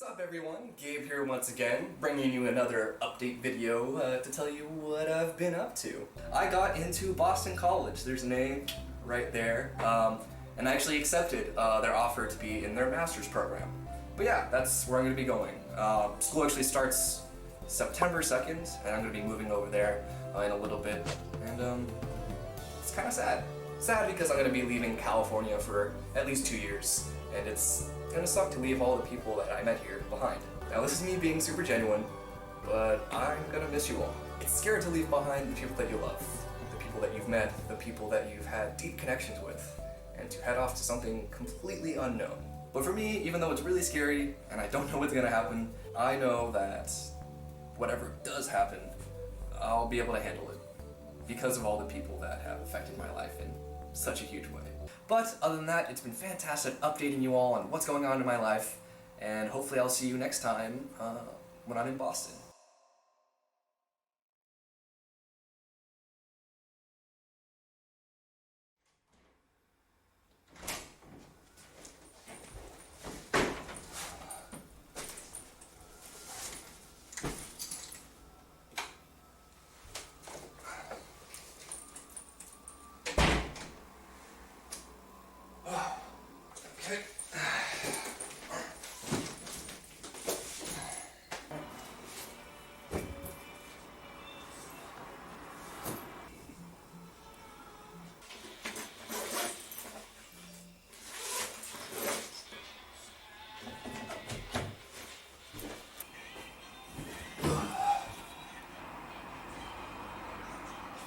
What's up everyone, Gabe here once again, bringing you another update video to tell you what I've been up to. I got into Boston College, there's a name right there, and I actually accepted their offer to be in their master's program. But yeah, that's where I'm going to be going. School actually starts September 2nd, and I'm going to be moving over there in a little bit, and it's kind of sad. Sad because I'm going to be leaving California for at least 2 years, and it's gonna suck to leave all the people that I met here behind. Now this is me being super genuine, but I'm gonna miss you all. It's scary to leave behind the people that you love, the people that you've met, the people that you've had deep connections with, and to head off to something completely unknown. But for me, even though it's really scary, and I don't know what's gonna happen, I know that whatever does happen, I'll be able to handle it because of all the people that have affected my life in such a huge way. But other than that, it's been fantastic updating you all on what's going on in my life, and hopefully I'll see you next time when I'm in Boston. Okay.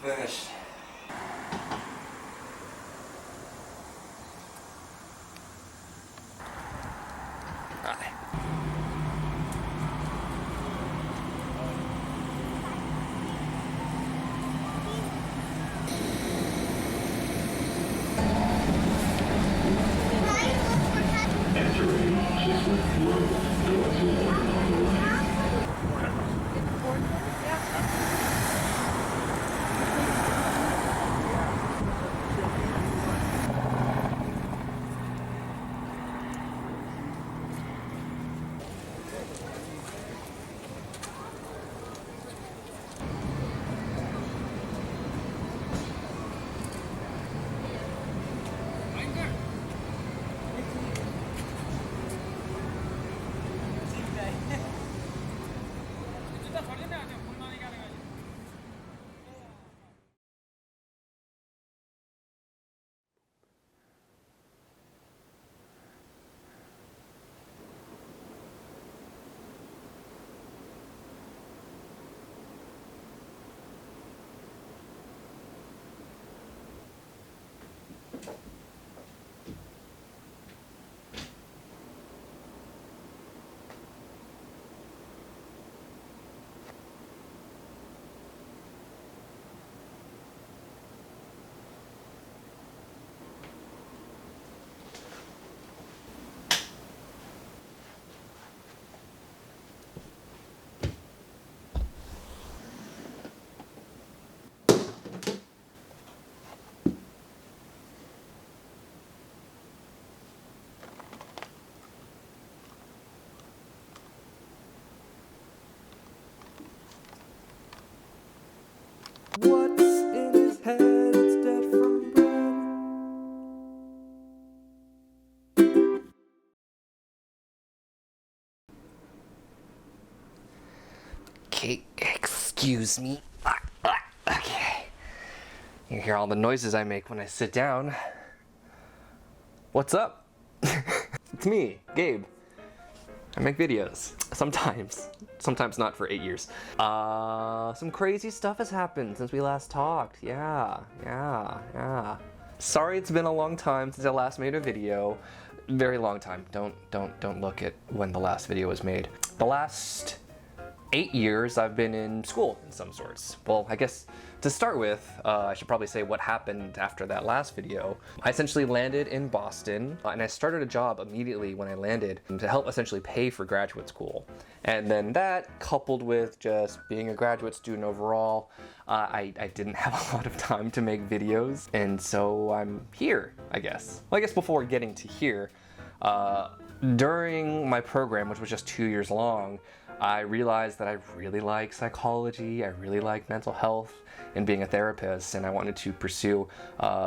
Finished. Hi. What's in his head? It's dead from bread. Okay, excuse me. Okay. You hear all the noises I make when I sit down. What's up? It's me, Gabe. I make videos. Sometimes not for 8 years. Some crazy stuff has happened since we last talked. Yeah. Sorry it's been a long time since I last made a video. Very long time. Don't look at when the last video was made. The last 8 years I've been in school in some sorts. Well, I guess to start with, I should probably say what happened after that last video. I essentially landed in Boston, and I started a job immediately when I landed to help essentially pay for graduate school. And then that, coupled with just being a graduate student overall, I didn't have a lot of time to make videos, and so I'm here, I guess. Well, I guess before getting to here, during my program, which was just 2 years long, I realized that I really like psychology, I really like mental health and being a therapist, and I wanted to pursue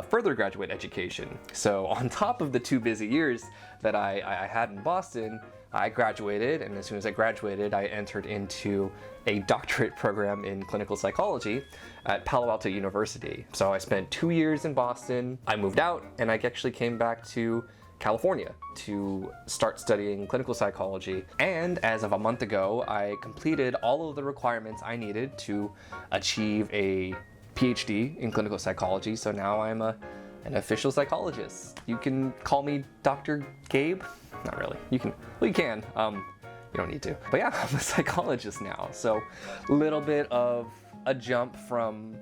further graduate education. So on top of the 2 busy years that I had in Boston, I graduated, and as soon as I graduated, I entered into a doctorate program in clinical psychology at Palo Alto University. So I spent 2 years in Boston, I moved out, and I actually came back to California to start studying clinical psychology. And as of a month ago, I completed all of the requirements I needed to achieve a PhD in clinical psychology. So now I'm an official psychologist. You can call me Dr. Gabe. Not really. You can. Well, you can. You don't need to. But yeah, I'm a psychologist now. So a little bit of a jump from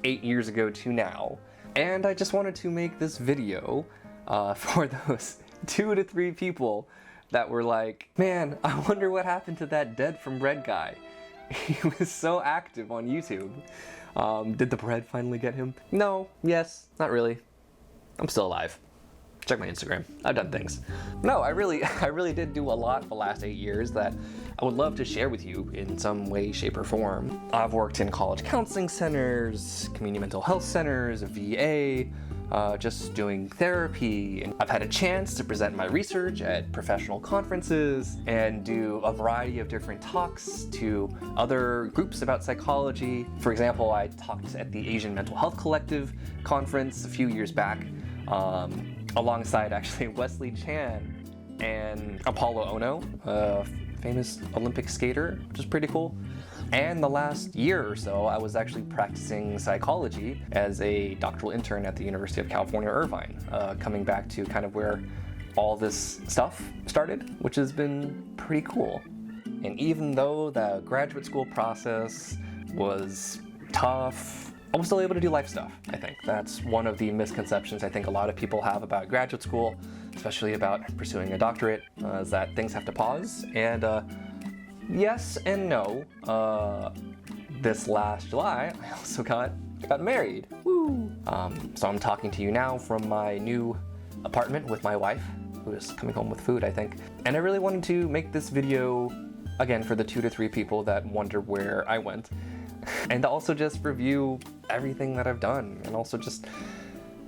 8 years ago to now. And I just wanted to make this video for those 2 to 3 people that were like, man, I wonder what happened to that DeadFromBread guy. He was so active on YouTube. Did the bread finally get him? No, yes, not really. I'm still alive. Check my Instagram. I've done things. No, I really did do a lot the last 8 years that I would love to share with you in some way, shape, or form. I've worked in college counseling centers, community mental health centers, VA, just doing therapy. And I've had a chance to present my research at professional conferences and do a variety of different talks to other groups about psychology. For example, I talked at the Asian Mental Health Collective conference a few years back, alongside actually Wesley Chan and Apolo Ohno, a famous Olympic skater, which is pretty cool. And the last year or so, I was actually practicing psychology as a doctoral intern at the University of California, Irvine, coming back to kind of where all this stuff started, which has been pretty cool. And even though the graduate school process was tough, I was still able to do life stuff, I think. That's one of the misconceptions I think a lot of people have about graduate school, especially about pursuing a doctorate, is that things have to pause. And yes and no. This last July, I also got married. Woo! So I'm talking to you now from my new apartment with my wife, who is coming home with food, I think. And I really wanted to make this video, again, for the 2 to 3 people that wonder where I went. And also just review everything that I've done, and also just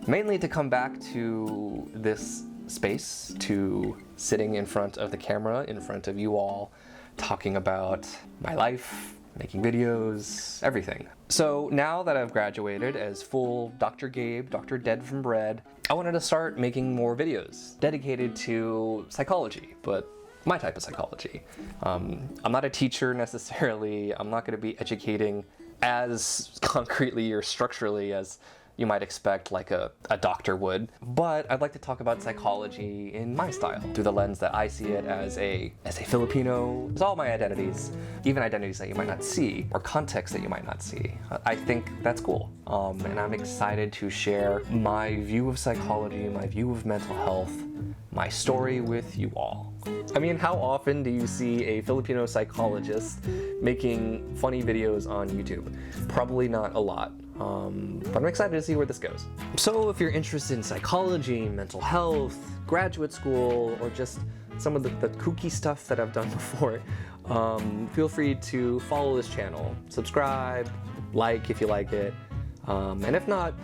mainly to come back to this space, to sitting in front of the camera, in front of you all, talking about my life, making videos, everything. So now that I've graduated as full Dr. Gabe, Dr. DeadFromBread, I wanted to start making more videos dedicated to psychology, but my type of psychology. I'm not a teacher necessarily. I'm not going to be educating as concretely or structurally as you might expect like a doctor would, but I'd like to talk about psychology in my style, through the lens that I see it as a Filipino. It's all my identities, even identities that you might not see, or context that you might not see. I think that's cool, and I'm excited to share my view of psychology, my view of mental health, my story with you all. I mean, how often do you see a Filipino psychologist making funny videos on YouTube? Probably not a lot. But I'm excited to see where this goes. So if you're interested in psychology, mental health, graduate school, or just some of the kooky stuff that I've done before, feel free to follow this channel, subscribe, like if you like it, and if not,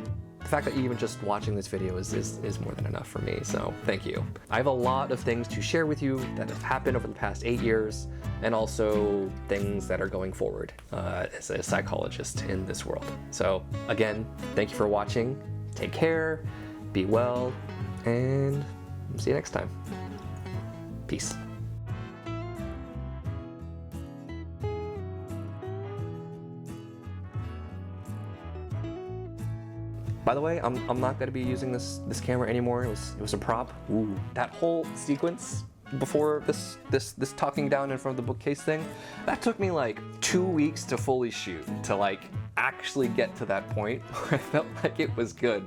the fact that you're even just watching this video is more than enough for me, so thank you. I have a lot of things to share with you that have happened over the past 8 years, and also things that are going forward as a psychologist in this world. So again, thank you for watching, take care, be well, and see you next time. Peace. By the way, I'm not going to be using this camera anymore. It was a prop. Ooh. That whole sequence before this talking down in front of the bookcase thing, that took me like 2 weeks to fully shoot, to like actually get to that point where I felt like it was good.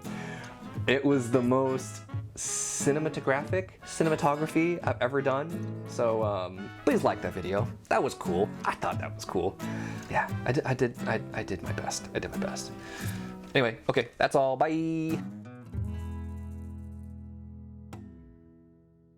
It was the most cinematography I've ever done. So please like that video. That was cool. I thought that was cool. Yeah, I did my best. I did my best. Anyway, okay, that's all. Bye.